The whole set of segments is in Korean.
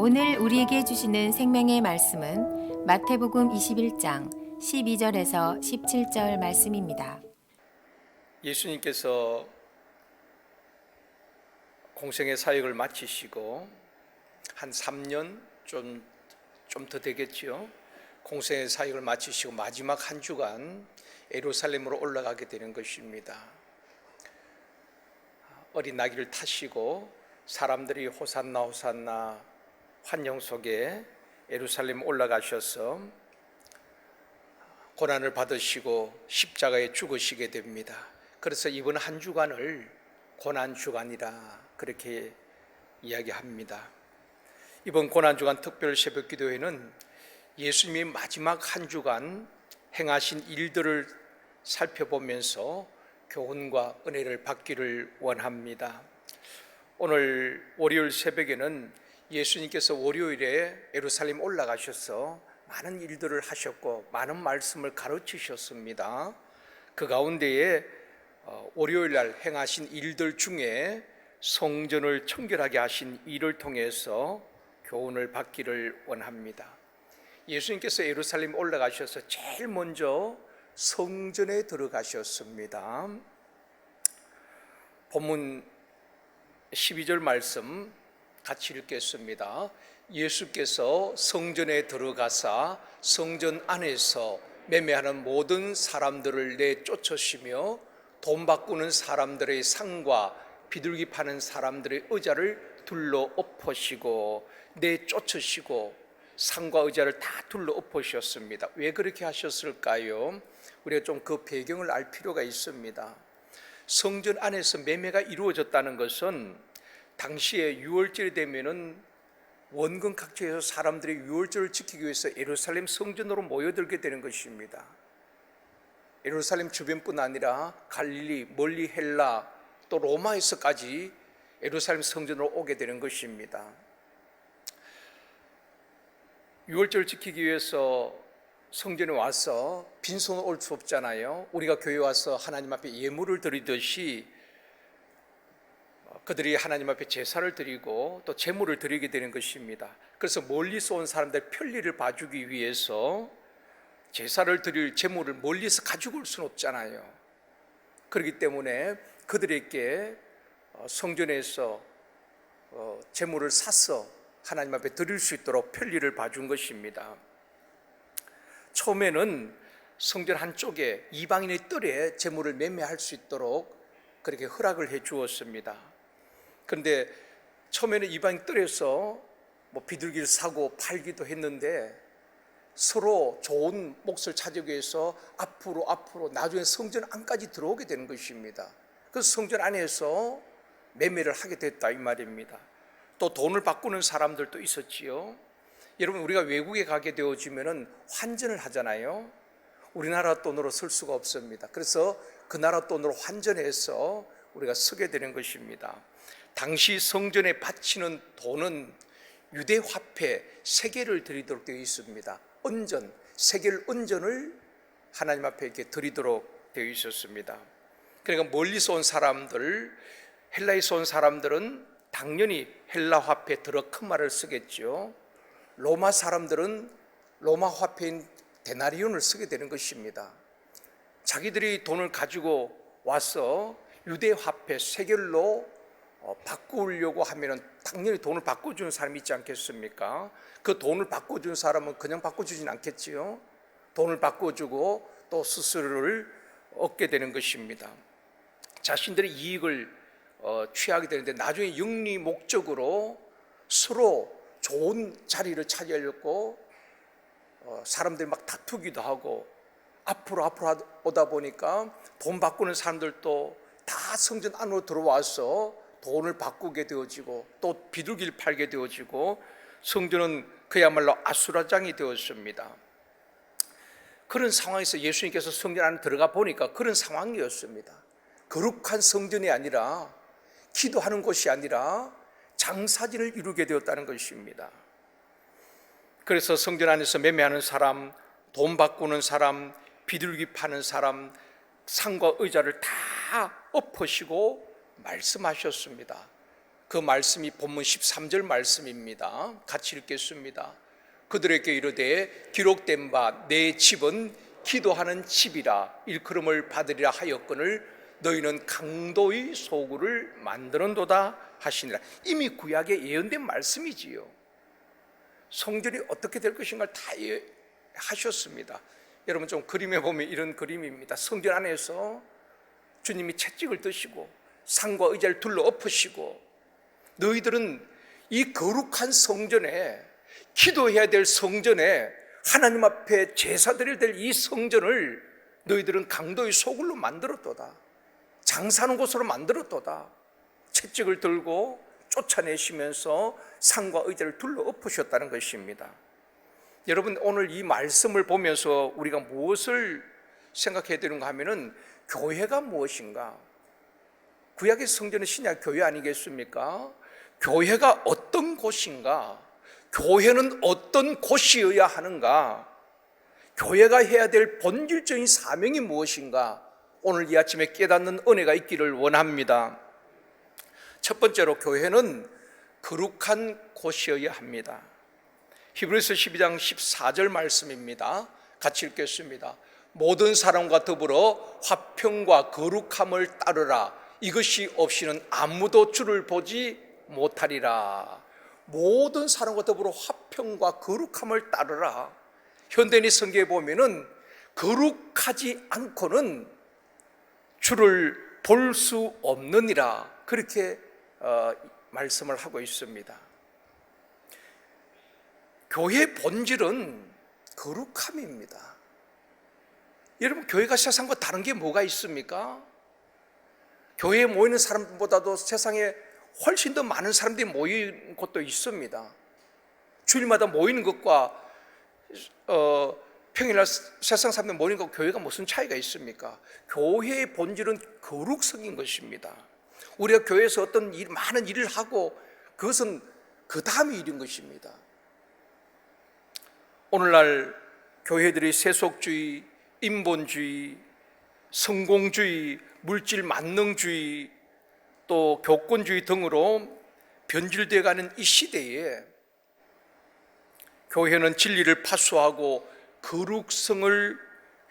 오늘 우리에게 주시는 생명의 말씀은 마태복음 21장 12절에서 17절 말씀입니다. 예수님께서 공생의 사역을 마치시고 한 3년 좀 더 되겠죠. 공생의 사역을 마치시고 마지막 한 주간 예루살렘으로 올라가게 되는 것입니다. 어린 나귀를 타시고 사람들이 호산나 호산나 환영 속에 예루살렘 올라가셔서 고난을 받으시고 십자가에 죽으시게 됩니다. 그래서 이번 한 주간을 고난 주간이라 그렇게 이야기합니다. 이번 고난 주간 특별 새벽 기도회는 예수님이 마지막 한 주간 행하신 일들을 살펴보면서 교훈과 은혜를 받기를 원합니다. 오늘 월요일 새벽에는 예수님께서 월요일에 예루살렘 올라가셔서 많은 일들을 하셨고 많은 말씀을 가르치셨습니다. 그 가운데에 월요일 날 행하신 일들 중에 성전을 청결하게 하신 일을 통해서 교훈을 받기를 원합니다. 예수님께서 예루살렘 올라가셔서 제일 먼저 성전에 들어가셨습니다. 본문 12절 말씀 같이 읽겠습니다. 예수께서 성전에 들어가사 성전 안에서 매매하는 모든 사람들을 내쫓으시며 돈 바꾸는 사람들의 상과 비둘기 파는 사람들의 의자를 둘러 엎으시고 내쫓으시고 상과 의자를 다 둘러 엎으셨습니다. 왜 그렇게 하셨을까요? 우리가 좀 그 배경을 알 필요가 있습니다. 성전 안에서 매매가 이루어졌다는 것은 당시에 유월절이 되면은 원근 각지에서 사람들이 유월절을 지키기 위해서 예루살렘 성전으로 모여들게 되는 것입니다. 예루살렘 주변뿐 아니라 갈릴리, 멀리 헬라, 또 로마에서까지 예루살렘 성전으로 오게 되는 것입니다. 유월절 지키기 위해서 성전에 와서 빈손으로 올 수 없잖아요. 우리가 교회 와서 하나님 앞에 예물을 드리듯이 그들이 하나님 앞에 제사를 드리고 또 제물을 드리게 되는 것입니다. 그래서 멀리서 온 사람들 편리를 봐주기 위해서 제사를 드릴 제물을 멀리서 가지고 올 수는 없잖아요. 그렇기 때문에 그들에게 성전에서 제물을 사서 하나님 앞에 드릴 수 있도록 편리를 봐준 것입니다. 처음에는 성전 한쪽에 이방인의 뜰에 제물을 매매할 수 있도록 그렇게 허락을 해 주었습니다. 그런데 처음에는 이방인 뜰에서 비둘기를 사고 팔기도 했는데 서로 좋은 몫을 찾기 위해서 앞으로 나중에 성전 안까지 들어오게 되는 것입니다. 그래서 성전 안에서 매매를 하게 됐다 이 말입니다. 또 돈을 바꾸는 사람들도 있었지요. 여러분, 우리가 외국에 가게 되어지면은 환전을 하잖아요. 우리나라 돈으로 쓸 수가 없습니다. 그래서 그 나라 돈으로 환전해서 우리가 쓰게 되는 것입니다. 당시 성전에 바치는 돈은 유대 화폐 세겔을 드리도록 되어 있습니다. 세겔 은전을 하나님 앞에 이렇게 드리도록 되어 있었습니다. 그러니까 멀리서 온 사람들, 헬라에서 온 사람들은 당연히 헬라 화폐 드러크마를 쓰겠죠. 로마 사람들은 로마 화폐인 데나리온을 쓰게 되는 것입니다. 자기들이 돈을 가지고 와서 유대 화폐 세겔로 바꾸려고 하면은 당연히 돈을 바꿔주는 사람이 있지 않겠습니까? 그 돈을 바꿔주는 사람은 그냥 바꿔주진 않겠지요. 돈을 바꿔주고 또 수수료를 얻게 되는 것입니다. 자신들의 이익을 취하게 되는데 나중에 영리 목적으로 서로 좋은 자리를 차지하려고 사람들이 막 다투기도 하고 앞으로 오다 보니까 돈 바꾸는 사람들도 다 성전 안으로 들어와서 돈을 바꾸게 되어지고 또 비둘기를 팔게 되어지고 성전은 그야말로 아수라장이 되었습니다. 그런 상황에서 예수님께서 성전 안에 들어가 보니까 그런 상황이었습니다. 거룩한 성전이 아니라 기도하는 곳이 아니라 장사지를 이루게 되었다는 것입니다. 그래서 성전 안에서 매매하는 사람, 돈 바꾸는 사람, 비둘기 파는 사람, 상과 의자를 다 엎으시고 말씀하셨습니다. 그 말씀이 본문 13절 말씀입니다. 같이 읽겠습니다. 그들에게 이르되 기록된 바 내 집은 기도하는 집이라 일컬음을 받으리라 하였거늘 너희는 강도의 소굴을 만드는도다 하시니라. 이미 구약에 예언된 말씀이지요. 성전이 어떻게 될 것인가를 다 하셨습니다. 여러분 좀 그림에 보면 이런 그림입니다. 성전 안에서 주님이 채찍을 드시고 상과 의자를 둘러 엎으시고 너희들은 이 거룩한 성전에, 기도해야 될 성전에, 하나님 앞에 제사 드려야 될 이 성전을 너희들은 강도의 소굴로 만들었도다, 장사하는 곳으로 만들었도다. 채찍을 들고 쫓아내시면서 상과 의자를 둘러 엎으셨다는 것입니다. 여러분 오늘 이 말씀을 보면서 우리가 무엇을 생각해야 되는가 하면은 교회가 무엇인가? 구약의 성전은 신약 교회 아니겠습니까? 교회가 어떤 곳인가? 교회는 어떤 곳이어야 하는가? 교회가 해야 될 본질적인 사명이 무엇인가? 오늘 이 아침에 깨닫는 은혜가 있기를 원합니다. 첫 번째로 교회는 거룩한 곳이어야 합니다. 히브리서 12장 14절 말씀입니다. 같이 읽겠습니다. 모든 사람과 더불어 화평과 거룩함을 따르라. 이것이 없이는 아무도 주를 보지 못하리라. 모든 사람과 더불어 화평과 거룩함을 따르라. 현대인의 성경에 보면은 거룩하지 않고는 주를 볼 수 없느니라, 그렇게 말씀을 하고 있습니다. 교회의 본질은 거룩함입니다. 여러분 교회가 세상과 다른 게 뭐가 있습니까? 교회에 모이는 사람보다도 세상에 훨씬 더 많은 사람들이 모이는 곳도 있습니다. 주일마다 모이는 것과 평일날 세상 사람들 모이는 것과 교회가 무슨 차이가 있습니까? 교회의 본질은 거룩성인 것입니다. 우리가 교회에서 어떤 많은 일을 하고 그것은 그 다음의 일인 것입니다. 오늘날 교회들이 세속주의, 인본주의, 성공주의, 물질 만능주의, 또 교권주의 등으로 변질되어 가는 이 시대에 교회는 진리를 파수하고 거룩성을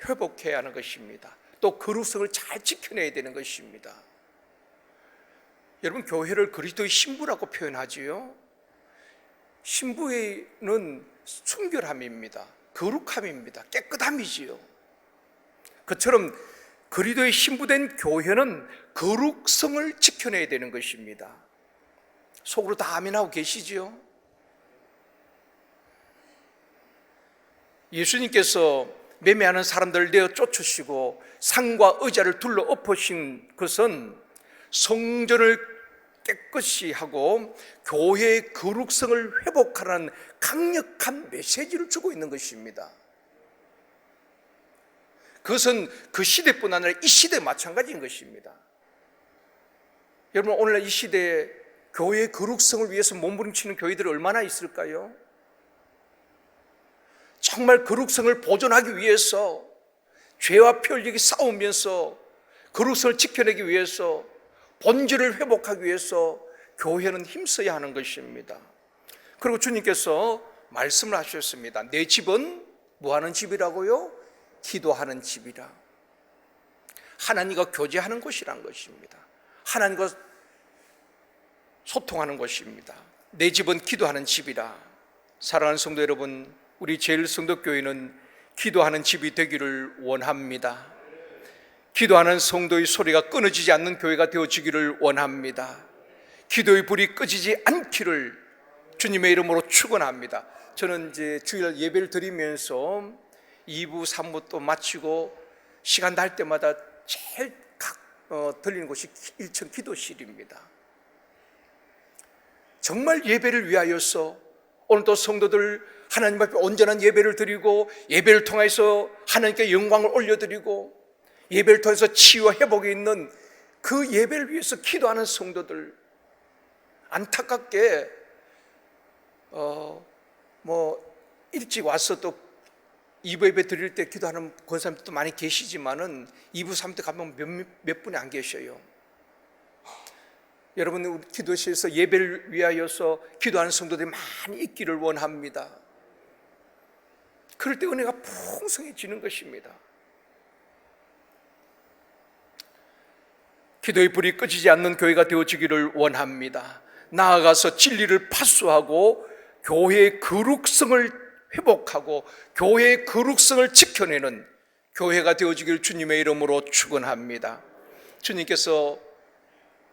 회복해야 하는 것입니다. 또 거룩성을 잘 지켜내야 되는 것입니다. 여러분 교회를 그리스도의 신부라고 표현하지요. 신부에는 순결함입니다. 거룩함입니다. 깨끗함이지요. 그처럼 그리스도의 신부된 교회는 거룩성을 지켜내야 되는 것입니다. 속으로 다 아멘하고 계시지요? 예수님께서 매매하는 사람들을 내어 쫓으시고 상과 의자를 둘러 엎으신 것은 성전을 깨끗이 하고 교회의 거룩성을 회복하라는 강력한 메시지를 주고 있는 것입니다. 그것은 그 시대뿐 아니라 이 시대 마찬가지인 것입니다. 여러분 오늘날 이 시대에 교회의 거룩성을 위해서 몸부림치는 교회들이 얼마나 있을까요? 정말 거룩성을 보존하기 위해서 죄와 피 흘리기 싸우면서 거룩성을 지켜내기 위해서 본질을 회복하기 위해서 교회는 힘써야 하는 것입니다. 그리고 주님께서 말씀을 하셨습니다. 내 집은 뭐하는 집이라고요? 기도하는 집이라. 하나님과 교제하는 곳이란 것입니다. 하나님과 소통하는 곳입니다. 내 집은 기도하는 집이라. 사랑하는 성도 여러분, 우리 제일성도교회는 기도하는 집이 되기를 원합니다. 기도하는 성도의 소리가 끊어지지 않는 교회가 되어지기를 원합니다. 기도의 불이 꺼지지 않기를 주님의 이름으로 축원합니다. 저는 이제 주일 예배를 드리면서 2부, 3부 또 마치고 시간 날 때마다 제일 들리는 곳이 1층 기도실입니다. 정말 예배를 위하여서 오늘도 성도들 하나님 앞에 온전한 예배를 드리고 예배를 통해서 하나님께 영광을 올려드리고 예배를 통해서 치유와 회복이 있는 그 예배를 위해서 기도하는 성도들, 안타깝게 일찍 와서 또 2부 예배 드릴 때 기도하는 권사님들도 많이 계시지만은 2부, 3부 때 가면 몇 분이 안 계셔요. 여러분, 우리 기도실에서 예배를 위하여서 기도하는 성도들이 많이 있기를 원합니다. 그럴 때 은혜가 풍성해지는 것입니다. 기도의 불이 꺼지지 않는 교회가 되어지기를 원합니다. 나아가서 진리를 파수하고 교회의 거룩성을 회복하고 교회의 거룩성을 지켜내는 교회가 되어지기를 주님의 이름으로 축원합니다. 주님께서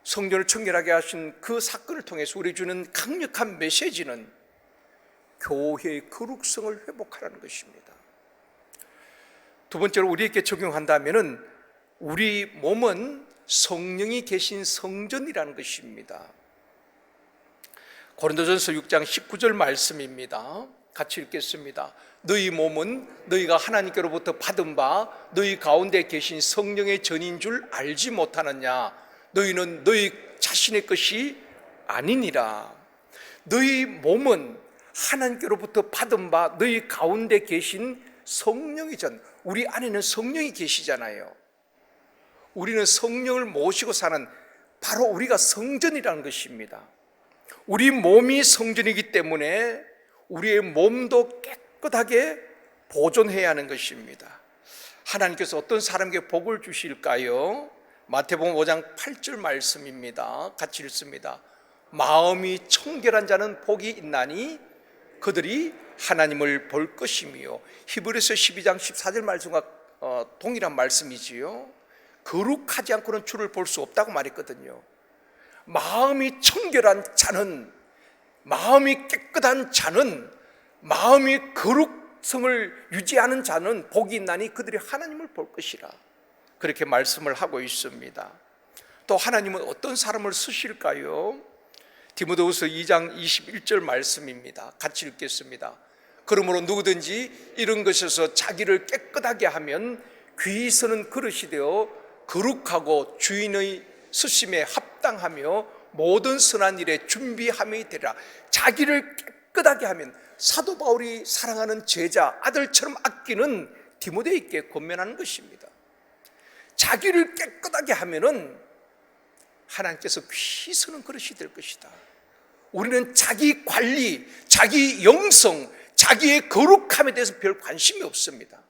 성전을 청결하게 하신 그 사건을 통해서 우리 주는 강력한 메시지는 교회의 거룩성을 회복하라는 것입니다. 두 번째로 우리에게 적용한다면은 우리 몸은 성령이 계신 성전이라는 것입니다. 고린도전서 6장 19절 말씀입니다. 같이 읽겠습니다. 너희 몸은 너희가 하나님께로부터 받은 바 너희 가운데 계신 성령의 전인 줄 알지 못하느냐. 너희는 너희 자신의 것이 아니니라. 너희 몸은 하나님께로부터 받은 바 너희 가운데 계신 성령의 전, 우리 안에는 성령이 계시잖아요. 우리는 성령을 모시고 사는 바로 우리가 성전이라는 것입니다. 우리 몸이 성전이기 때문에 우리의 몸도 깨끗하게 보존해야 하는 것입니다. 하나님께서 어떤 사람에게 복을 주실까요? 마태복음 5장 8절 말씀입니다. 같이 읽습니다. 마음이 청결한 자는 복이 있나니 그들이 하나님을 볼 것이며, 히브리서 12장 14절 말씀과 동일한 말씀이지요. 거룩하지 않고는 주를 볼 수 없다고 말했거든요. 마음이 청결한 자는, 마음이 깨끗한 자는, 마음이 거룩성을 유지하는 자는 복이 있나니 그들이 하나님을 볼 것이라, 그렇게 말씀을 하고 있습니다. 또 하나님은 어떤 사람을 쓰실까요? 디모데후서 2장 21절 말씀입니다. 같이 읽겠습니다. 그러므로 누구든지 이런 것에서 자기를 깨끗하게 하면 귀서는 그릇이 되어 거룩하고 주인의 쓰심에 합당하며 모든 선한 일에 준비함이 되라. 자기를 깨끗하게 하면, 사도 바울이 사랑하는 제자 아들처럼 아끼는 디모데에게 권면하는 것입니다. 자기를 깨끗하게 하면은 하나님께서 귀서는 그릇이 될 것이다. 우리는 자기 관리, 자기 영성, 자기의 거룩함에 대해서 별 관심이 없습니다.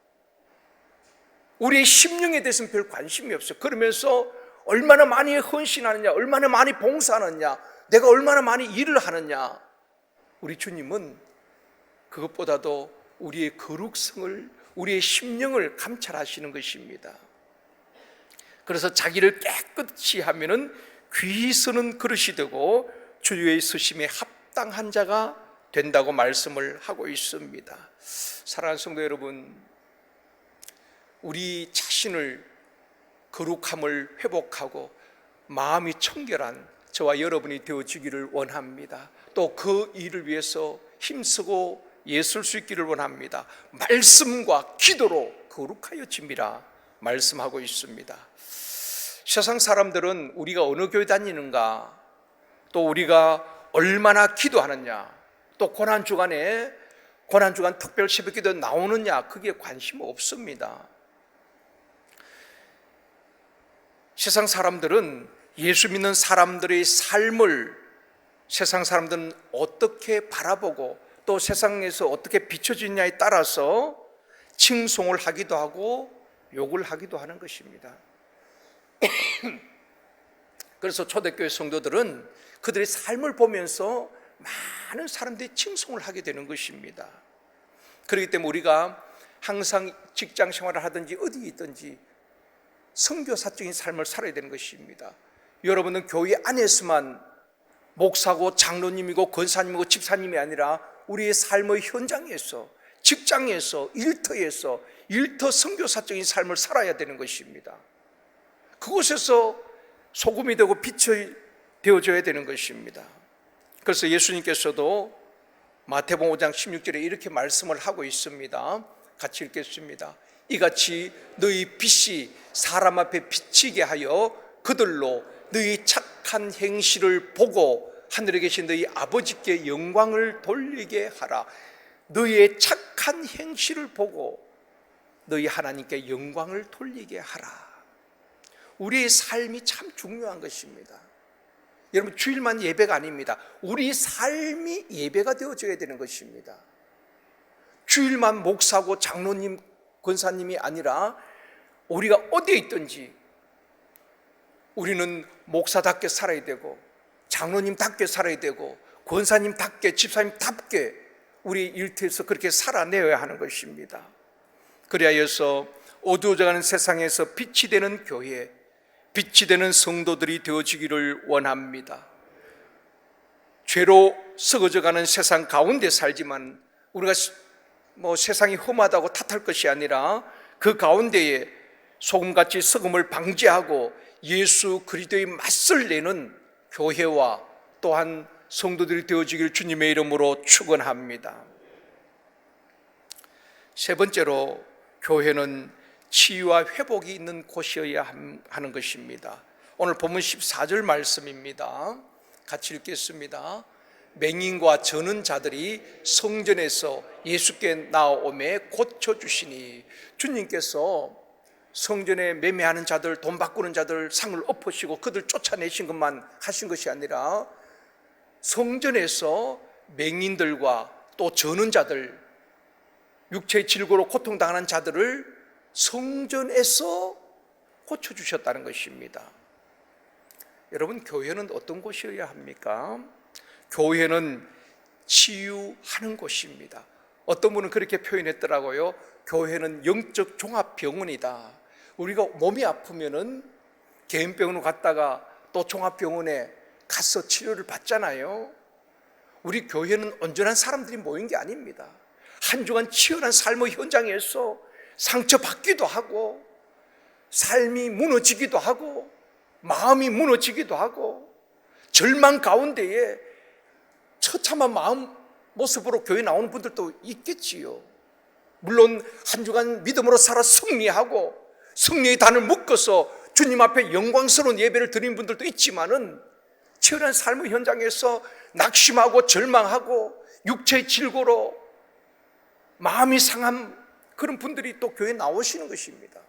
우리의 심령에 대해서는 별 관심이 없어요. 그러면서 얼마나 많이 헌신하느냐, 얼마나 많이 봉사하느냐, 내가 얼마나 많이 일을 하느냐. 우리 주님은 그것보다도 우리의 거룩성을, 우리의 심령을 감찰하시는 것입니다. 그래서 자기를 깨끗이 하면은 귀서는 그릇이 되고 주의 쓰심에 합당한 자가 된다고 말씀을 하고 있습니다. 사랑하는 성도 여러분, 우리 자신을 거룩함을 회복하고 마음이 청결한 저와 여러분이 되어지기를 원합니다. 또 그 일을 위해서 힘쓰고 애쓸 수 있기를 원합니다. 말씀과 기도로 거룩하여짐이라 말씀하고 있습니다. 세상 사람들은 우리가 어느 교회 다니는가, 또 우리가 얼마나 기도하느냐, 또 고난주간 특별 새벽기도 나오느냐, 그게 관심 없습니다. 세상 사람들은 예수 믿는 사람들의 삶을 세상 사람들은 어떻게 바라보고 또 세상에서 어떻게 비춰지느냐에 따라서 칭송을 하기도 하고 욕을 하기도 하는 것입니다. 그래서 초대교회 성도들은 그들의 삶을 보면서 많은 사람들이 칭송을 하게 되는 것입니다. 그렇기 때문에 우리가 항상 직장 생활을 하든지 어디 있든지 선교사적인 삶을 살아야 되는 것입니다. 여러분은 교회 안에서만 목사고 장로님이고 권사님이고 집사님이 아니라 우리의 삶의 현장에서, 직장에서, 일터에서 일터 선교사적인 삶을 살아야 되는 것입니다. 그곳에서 소금이 되고 빛이 되어줘야 되는 것입니다. 그래서 예수님께서도 마태복음 5장 16절에 이렇게 말씀을 하고 있습니다. 같이 읽겠습니다. 이같이 너희 빛이 사람 앞에 비치게 하여 그들로 너희 착한 행실을 보고 하늘에 계신 너희 아버지께 영광을 돌리게 하라. 너희의 착한 행실을 보고 너희 하나님께 영광을 돌리게 하라. 우리의 삶이 참 중요한 것입니다. 여러분, 주일만 예배가 아닙니다. 우리 삶이 예배가 되어져야 되는 것입니다. 주일만 목사고 장로님, 권사님이 아니라 우리가 어디에 있든지 우리는 목사답게 살아야 되고, 장로님답게 살아야 되고, 권사님답게, 집사님답게 우리 일터에서 그렇게 살아내어야 하는 것입니다. 그래야 해서 어두워져가는 세상에서 빛이 되는 교회, 빛이 되는 성도들이 되어지기를 원합니다. 죄로 썩어져가는 세상 가운데 살지만 우리가 세상이 험하다고 탓할 것이 아니라 그 가운데에 소금같이 썩음을 방지하고 예수 그리스도의 맛을 내는 교회와 또한 성도들이 되어지길 주님의 이름으로 축원합니다. 세 번째로, 교회는 치유와 회복이 있는 곳이어야 하는 것입니다. 오늘 본문 14절 말씀입니다. 같이 읽겠습니다. 맹인과 저는 자들이 성전에서 예수께 나오매 고쳐주시니, 주님께서 성전에 매매하는 자들, 돈 바꾸는 자들 상을 엎으시고 그들 쫓아내신 것만 하신 것이 아니라 성전에서 맹인들과 또 저는 자들, 육체의 질고로 고통당하는 자들을 성전에서 고쳐주셨다는 것입니다. 여러분, 교회는 어떤 곳이어야 합니까? 교회는 치유하는 곳입니다. 어떤 분은 그렇게 표현했더라고요. 교회는 영적 종합병원이다. 우리가 몸이 아프면은 개인병원으로 갔다가 또 종합병원에 가서 치료를 받잖아요. 우리 교회는 온전한 사람들이 모인 게 아닙니다. 한 주간 치열한 삶의 현장에서 상처받기도 하고, 삶이 무너지기도 하고, 마음이 무너지기도 하고, 절망 가운데에 처참한 마음 모습으로 교회 나오는 분들도 있겠지요. 물론 한 주간 믿음으로 살아 승리하고 승리의 단을 묶어서 주님 앞에 영광스러운 예배를 드리는 분들도 있지만은, 치열한 삶의 현장에서 낙심하고 절망하고 육체의 질고로 마음이 상한 그런 분들이 또 교회에 나오시는 것입니다.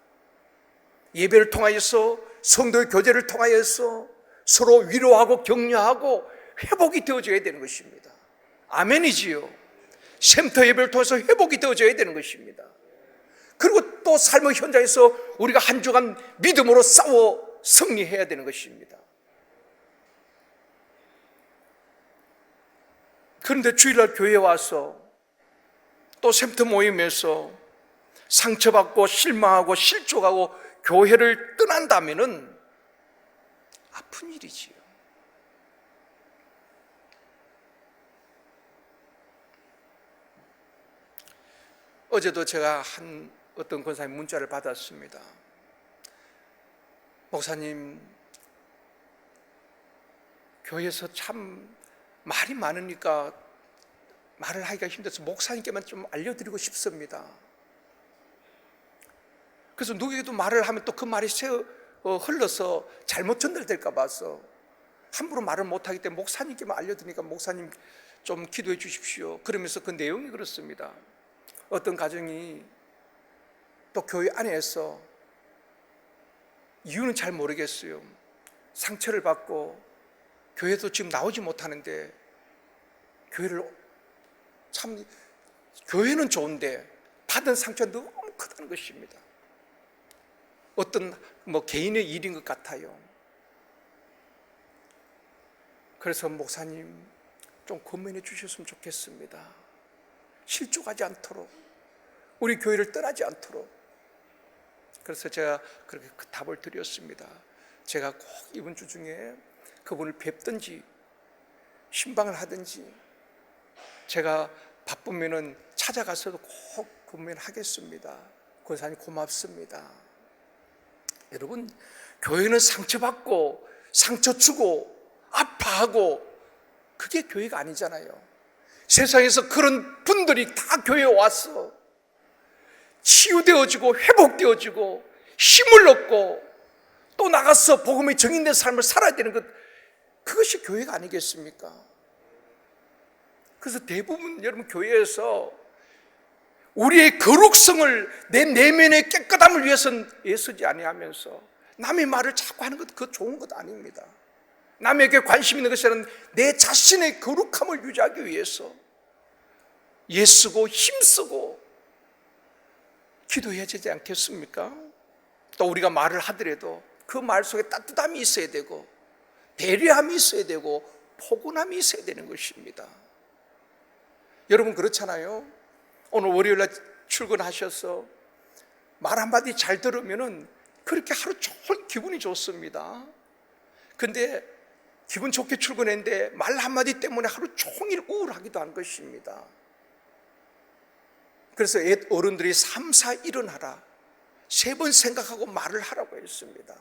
예배를 통하여서, 성도의 교제를 통하여서 서로 위로하고 격려하고 회복이 되어져야 되는 것입니다. 아멘이지요. 샘터 예배를 통해서 회복이 되어져야 되는 것입니다. 그리고 또 삶의 현장에서 우리가 한 주간 믿음으로 싸워 승리해야 되는 것입니다. 그런데 주일날 교회에 와서 또 샘터 모임에서 상처받고 실망하고 실족하고 교회를 떠난다면은 아픈 일이지요. 어제도 제가 어떤 권사님 문자를 받았습니다. 목사님, 교회에서 참 말이 많으니까 말을 하기가 힘들어서 목사님께만 좀 알려드리고 싶습니다. 그래서 누구에게도 말을 하면 또 그 말이 흘러서 잘못 전달될까 봐서 함부로 말을 못하기 때문에 목사님께만 알려드리니까 목사님 좀 기도해 주십시오. 그러면서 그 내용이 그렇습니다. 어떤 가정이 또 교회 안에서 이유는 잘 모르겠어요. 상처를 받고 교회도 지금 나오지 못하는데, 교회는 좋은데 받은 상처는 너무 크다는 것입니다. 어떤 개인의 일인 것 같아요. 그래서 목사님 좀 권면해 주셨으면 좋겠습니다. 실족하지 않도록, 우리 교회를 떠나지 않도록. 그래서 제가 그렇게 그 답을 드렸습니다. 제가 꼭 이번 주 중에 그분을 뵙든지 신방을 하든지, 제가 바쁘면은 찾아가서도 꼭 권면하겠습니다. 권사님 고맙습니다. 여러분, 교회는 상처받고 상처 주고 아파하고 그게 교회가 아니잖아요. 세상에서 그런 분들이 다 교회에 와서 치유되어지고 회복되어지고 힘을 얻고 또 나가서 복음의 증인된 삶을 살아야 되는 그것이 교회가 아니겠습니까? 그래서 대부분 여러분 교회에서 우리의 거룩성을, 내 내면의 깨끗함을 위해서는 애쓰지 아니하면서 남의 말을 자꾸 하는 것, 그거 좋은 것 아닙니다. 남에게 관심 있는 것이 아니라 내 자신의 거룩함을 유지하기 위해서 애쓰고 힘쓰고 기도해야 되지 않겠습니까? 또 우리가 말을 하더라도 그 말 속에 따뜻함이 있어야 되고 배려함이 있어야 되고 포근함이 있어야 되는 것입니다. 여러분 그렇잖아요. 오늘 월요일날 출근하셔서 말 한마디 잘 들으면은 그렇게 하루 종일 기분이 좋습니다. 근데 기분 좋게 출근했는데 말 한마디 때문에 하루 종일 우울하기도 한 것입니다. 그래서 어른들이 3, 4 일어나라 3번 생각하고 말을 하라고 했습니다.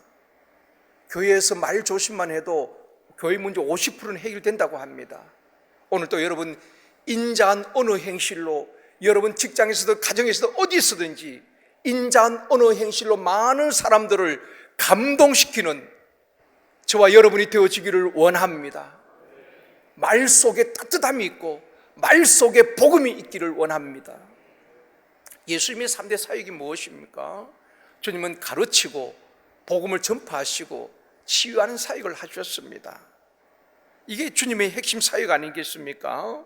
교회에서 말 조심만 해도 교회 문제 50%는 해결된다고 합니다. 오늘 또 여러분 인자한 언어 행실로 여러분 직장에서도 가정에서도 어디 있어든지 인자한 언어 행실로 많은 사람들을 감동시키는 저와 여러분이 되어지기를 원합니다. 말 속에 따뜻함이 있고 말 속에 복음이 있기를 원합니다. 예수님의 3대 사역이 무엇입니까? 주님은 가르치고 복음을 전파하시고 치유하는 사역을 하셨습니다. 이게 주님의 핵심 사역 아니겠습니까?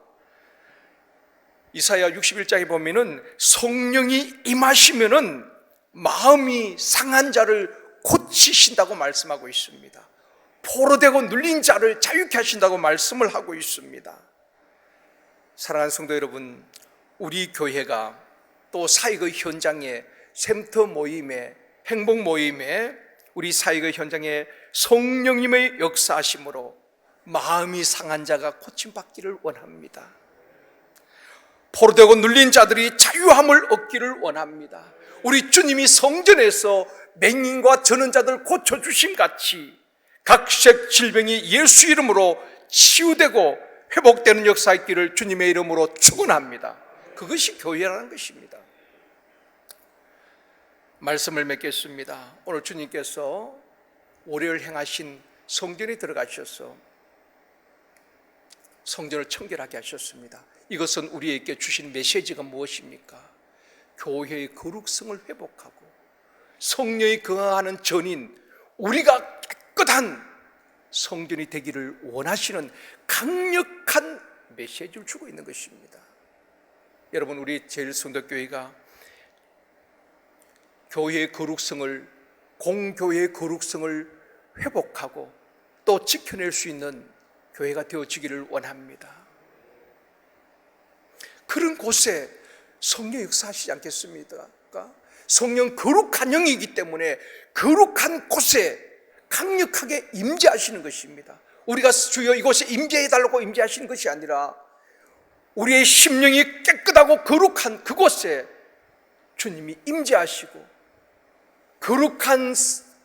이사야 61장에 보면은 성령이 임하시면은 마음이 상한 자를 고치신다고 말씀하고 있습니다. 포로되고 눌린 자를 자유케 하신다고 말씀을 하고 있습니다. 사랑하는 성도 여러분, 우리 교회가 또 사역의 현장에 샘터 모임에 행복 모임에 우리 사역의 현장에 성령님의 역사하심으로 마음이 상한 자가 고침받기를 원합니다. 포로되고 눌린 자들이 자유함을 얻기를 원합니다. 우리 주님이 성전에서 맹인과 저는 자들 고쳐주심 같이 각색 질병이 예수 이름으로 치유되고 회복되는 역사 있기를 주님의 이름으로 축원합니다. 그것이 교회라는 것입니다. 말씀을 맺겠습니다. 오늘 주님께서 월요일 행하신 성전에 들어가셔서 성전을 청결하게 하셨습니다. 이것은 우리에게 주신 메시지가 무엇입니까? 교회의 거룩성을 회복하고 성령이 거하는 전인 우리가 깨끗한 성전이 되기를 원하시는 강력한 메시지를 주고 있는 것입니다. 여러분, 우리 제일성도교회가 교회의 거룩성을, 공교회의 거룩성을 회복하고 또 지켜낼 수 있는 교회가 되어지기를 원합니다. 그런 곳에 성령 역사하시지 않겠습니까? 성령 거룩한 영이기 때문에 거룩한 곳에 강력하게 임재하시는 것입니다. 우리가 주여 이곳에 임재해달라고 임재하시는 것이 아니라 우리의 심령이 깨끗하고 거룩한 그곳에 주님이 임재하시고 거룩한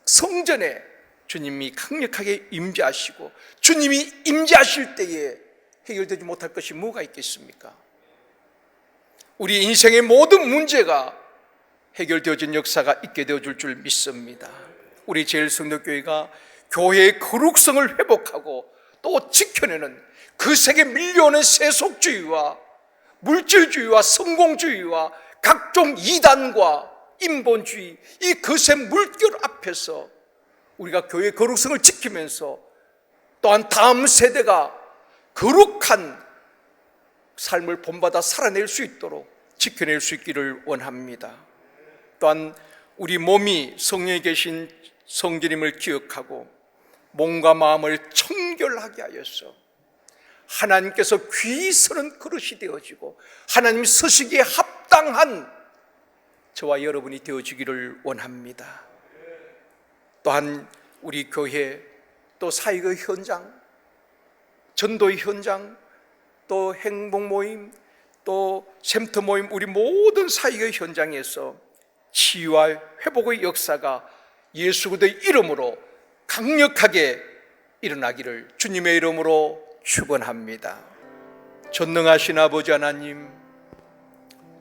성전에 주님이 강력하게 임재하시고 주님이 임재하실 때에 해결되지 못할 것이 뭐가 있겠습니까? 우리 인생의 모든 문제가 해결되어진 역사가 있게 되어줄 줄 믿습니다. 우리 제일성도교회가 교회의 거룩성을 회복하고 또 지켜내는 그 세계 밀려오는 세속주의와 물질주의와 성공주의와 각종 이단과 인본주의 이 거센 물결 앞에서 우리가 교회의 거룩성을 지키면서 또한 다음 세대가 거룩한 삶을 본받아 살아낼 수 있도록 지켜낼 수 있기를 원합니다. 또한 우리 몸이 성령에 계신 성전임을 기억하고 몸과 마음을 청결하게 하여서 하나님께서 귀히 서는 그릇이 되어지고 하나님 서시기에 합당한 저와 여러분이 되어지기를 원합니다. 또한 우리 교회 또 사역의 현장, 전도의 현장, 또 행복 모임, 또 샘터 모임 우리 모든 사역의 현장에서 치유와 회복의 역사가 예수 그리스도의 이름으로 강력하게 일어나기를 주님의 이름으로 축원합니다. 전능하신 아버지 하나님,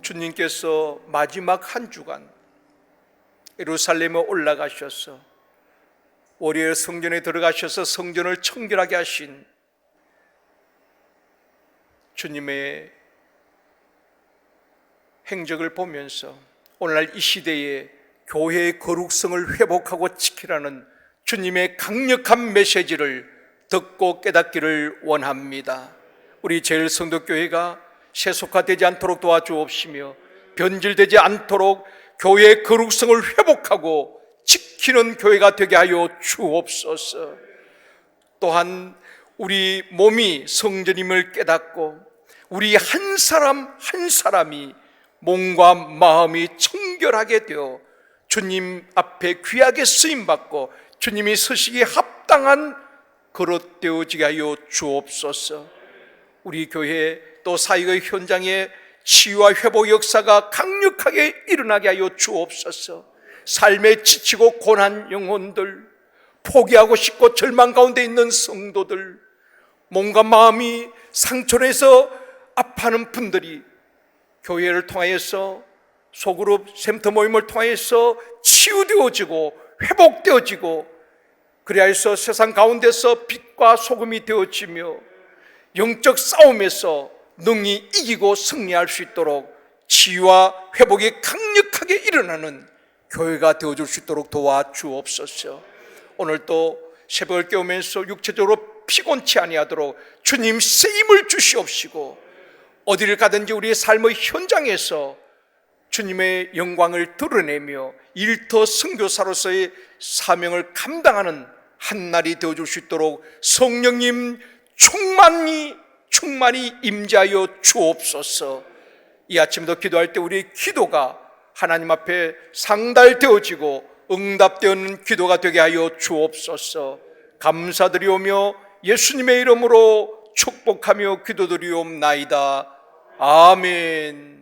주님께서 마지막 한 주간 예루살렘에 올라가셔서 월요일 성전에 들어가셔서 성전을 청결하게 하신 주님의 행적을 보면서 오늘날 이 시대에 교회의 거룩성을 회복하고 지키라는 주님의 강력한 메시지를 듣고 깨닫기를 원합니다. 우리 제일성도교회가 세속화되지 않도록 도와주옵시며 변질되지 않도록 교회의 거룩성을 회복하고 지키는 교회가 되게 하여 주옵소서. 또한 우리 몸이 성전임을 깨닫고 우리 한 사람 한 사람이 몸과 마음이 청결하게 되어 주님 앞에 귀하게 쓰임받고 주님이 서시기에 합당한 그릇 되어지게 하여 주옵소서. 우리 교회 또 사역의 현장에 치유와 회복 역사가 강력하게 일어나게 하여 주옵소서. 삶에 지치고 고난 영혼들, 포기하고 싶고 절망 가운데 있는 성도들, 몸과 마음이 상처에서 아파하는 분들이 교회를 통하여서 소그룹 센터 모임을 통해서 치유되어지고 회복되어지고 그래야 해서 세상 가운데서 빛과 소금이 되어지며 영적 싸움에서 능히 이기고 승리할 수 있도록 치유와 회복이 강력하게 일어나는 교회가 되어줄 수 있도록 도와주옵소서. 오늘 또 새벽을 깨우면서 육체적으로 피곤치 아니하도록 주님 쓰임을 주시옵시고 어디를 가든지 우리의 삶의 현장에서 주님의 영광을 드러내며 일터 선교사로서의 사명을 감당하는 한 날이 되어줄 수 있도록 성령님 충만히 임재하여 주옵소서. 이 아침도 기도할 때 우리의 기도가 하나님 앞에 상달되어지고 응답되는 기도가 되게 하여 주옵소서. 감사드리오며 예수님의 이름으로 축복하며 기도드리옵나이다. 아멘.